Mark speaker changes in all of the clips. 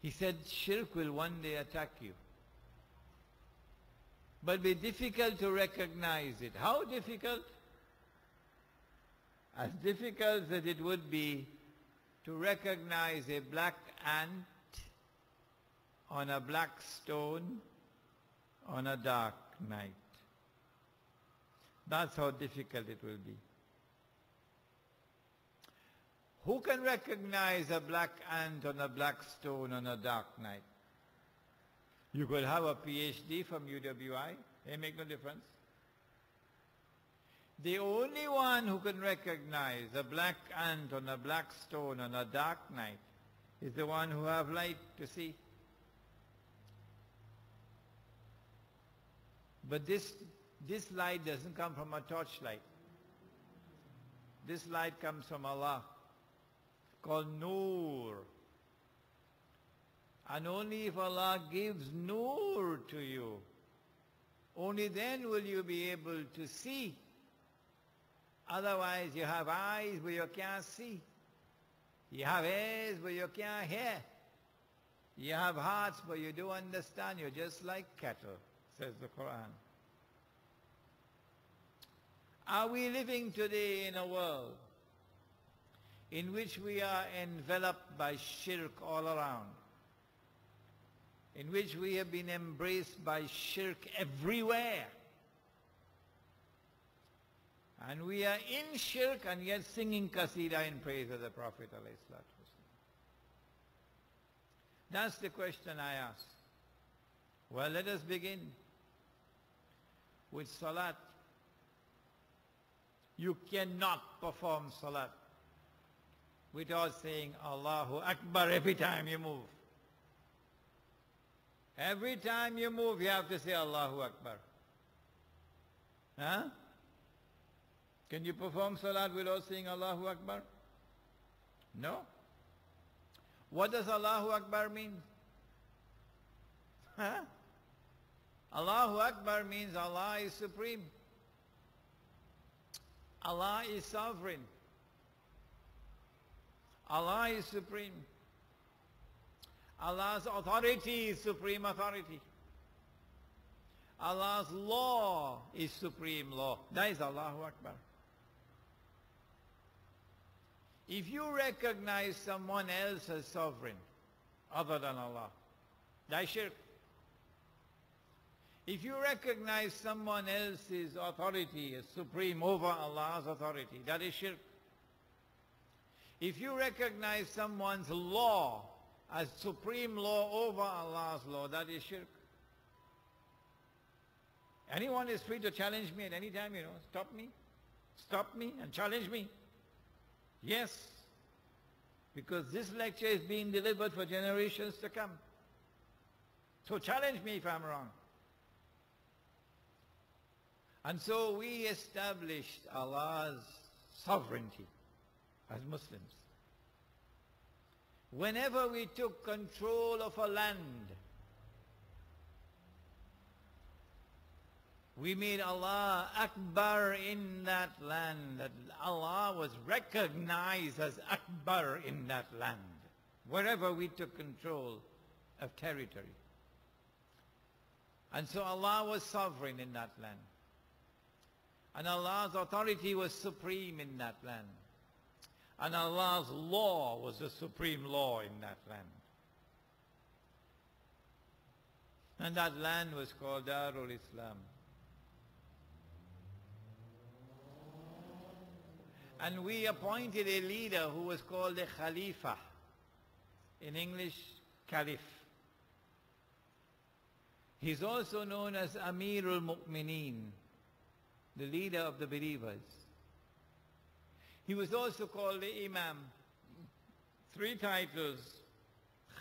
Speaker 1: He said shirk will one day attack you. But be difficult to recognize it. How difficult? As difficult as it would be to recognize a black ant on a black stone on a dark night. That's how difficult it will be. Who can recognize a black ant on a black stone on a dark night? You could have a PhD from UWI, it make no difference. The only one who can recognize a black ant on a black stone on a dark night is the one who have light to see. But this light doesn't come from a torchlight. This light comes from Allah, called Noor. And only if Allah gives Noor to you, only then will you be able to see. Otherwise you have eyes but you can't see. You have ears but you can't hear. You have hearts but you don't understand. You're just like cattle, says the Quran. Are we living today in a world in which we are enveloped by shirk all around? In which we have been embraced by shirk everywhere? And we are in shirk and yet singing qasida in praise of the Prophet ﷺ. That's the question I ask. Well, let us begin with salat. You cannot perform salat without saying Allahu Akbar every time you move. Every time you move, you have to say Allahu Akbar. Huh? Can you perform salat without saying Allahu Akbar? No. What does Allahu Akbar mean? Huh? Allahu Akbar means Allah is supreme. Allah is sovereign. Allah is supreme. Allah's authority is supreme authority. Allah's law is supreme law. That is Allahu Akbar. If you recognize someone else as sovereign other than Allah, that is shirk. If you recognize someone else's authority as supreme over Allah's authority, that is shirk. If you recognize someone's law as supreme law over Allah's law, that is shirk. Anyone is free to challenge me at any time, stop me and challenge me. Yes, because this lecture is being delivered for generations to come. So challenge me if I'm wrong. And so we established Allah's sovereignty as Muslims. Whenever we took control of a land, we made Allah Akbar in that land, that Allah was recognized as Akbar in that land, wherever we took control of territory. And so Allah was sovereign in that land. And Allah's authority was supreme in that land. And Allah's law was the supreme law in that land. And that land was called Darul Islam. And we appointed a leader who was called a Khalifa. In English, Caliph. He's also known as Amirul Mu'mineen, the leader of the believers. He was also called the Imam. 3 titles: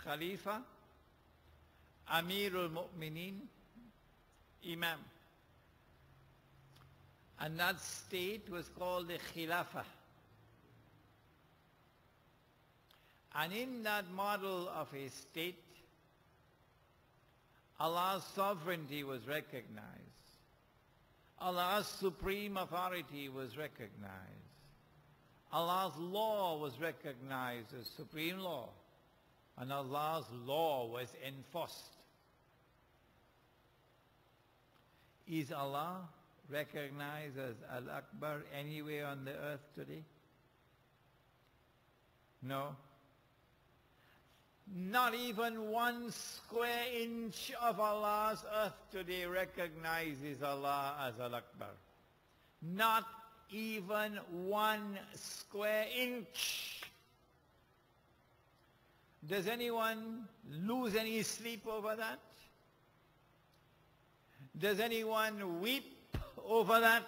Speaker 1: Khalifa, Amirul Mu'mineen, Imam. And that state was called the Khilafah. And in that model of a state, Allah's sovereignty was recognized. Allah's supreme authority was recognized. Allah's law was recognized as supreme law. and Allah's law was enforced. Is Allah recognized as Al-Akbar anywhere on the earth today? No. Not even 1 square inch of Allah's earth today recognizes Allah as Al-Akbar. Not even 1 square inch. Does anyone lose any sleep over that? Does anyone weep over that?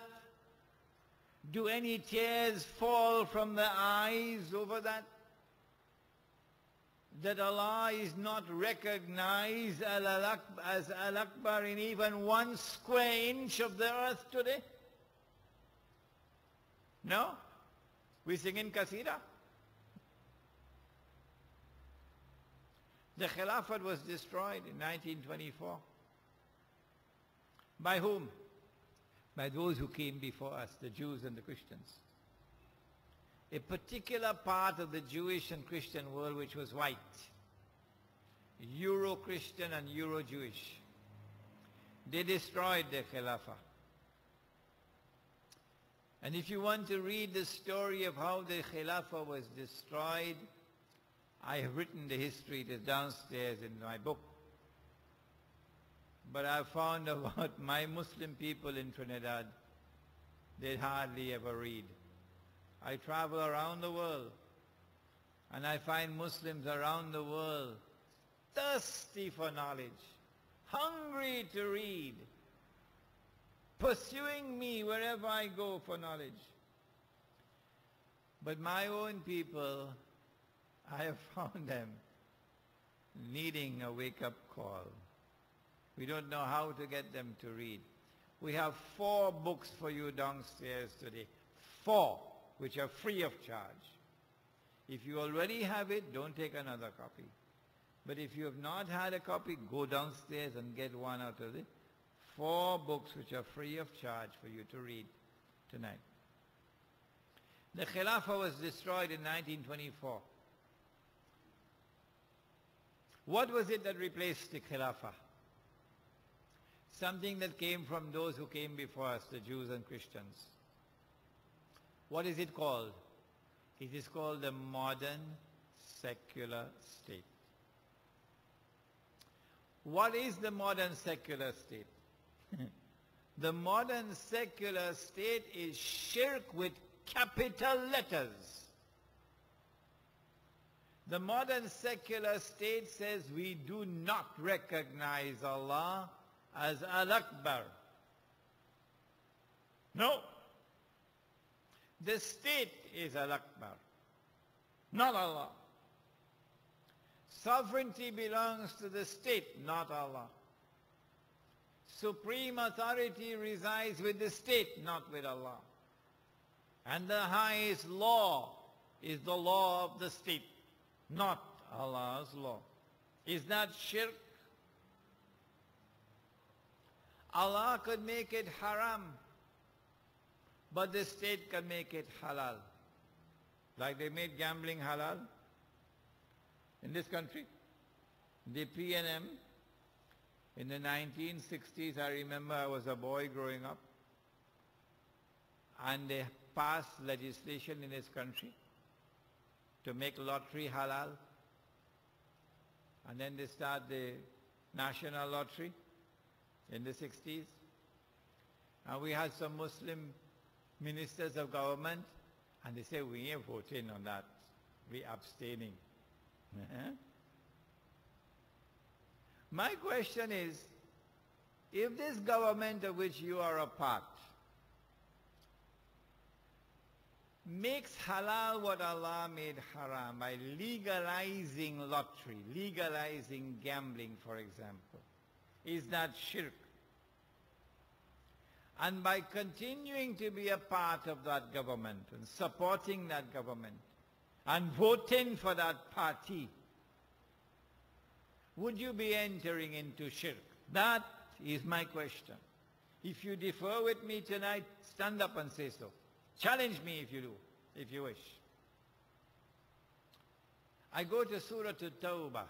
Speaker 1: Do any tears fall from the eyes over that? That Allah is not recognized as Al-Akbar in even 1 square inch of the earth today? No? We sing in Qasida. The Khilafat was destroyed in 1924. By whom? By those who came before us, the Jews and the Christians. A particular part of the Jewish and Christian world which was white, Euro-Christian and Euro-Jewish. They destroyed the Khilafah. And if you want to read the story of how the Khilafah was destroyed, I have written the history. It is downstairs in my book. But I found about my Muslim people in Trinidad, they hardly ever read. I travel around the world, and I find Muslims around the world thirsty for knowledge, hungry to read, pursuing me wherever I go for knowledge. But my own people, I have found them needing a wake-up call. We don't know how to get them to read. We have 4 books for you downstairs today. 4, which are free of charge. If you already have it, don't take another copy. But if you have not had a copy, go downstairs and get one out of it. 4 books which are free of charge for you to read tonight. The Khilafah was destroyed in 1924. What was it that replaced the Khilafah? Something that came from those who came before us, the Jews and Christians. What is it called? It is called the modern secular state. What is the modern secular state? The modern secular state is shirk with capital letters. The modern secular state says we do not recognize Allah as Al-Akbar. No. The state is Al-Akbar, not Allah. Sovereignty belongs to the state, not Allah. Supreme authority resides with the state, not with Allah. And the highest law is the law of the state, not Allah's law. Is that shirk? Allah could make it haram, but the state can make it halal. Like they made gambling halal in this country. The P&M in the 1960s, I remember I was a boy growing up, and they passed legislation in this country to make lottery halal. And then they start the national lottery in the 60s. And we had some Muslim ministers of government, and they say, we ain't voting on that. We abstaining. My question is, if this government of which you are a part makes halal what Allah made haram by legalizing lottery, legalizing gambling, for example, is that shirk? And by continuing to be a part of that government and supporting that government and voting for that party, would you be entering into shirk? That is my question. If you differ with me tonight, stand up and say so. Challenge me if you do, if you wish. I go to Surah At-Tawbah,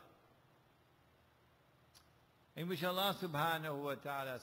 Speaker 1: in which Allah subhanahu wa ta'ala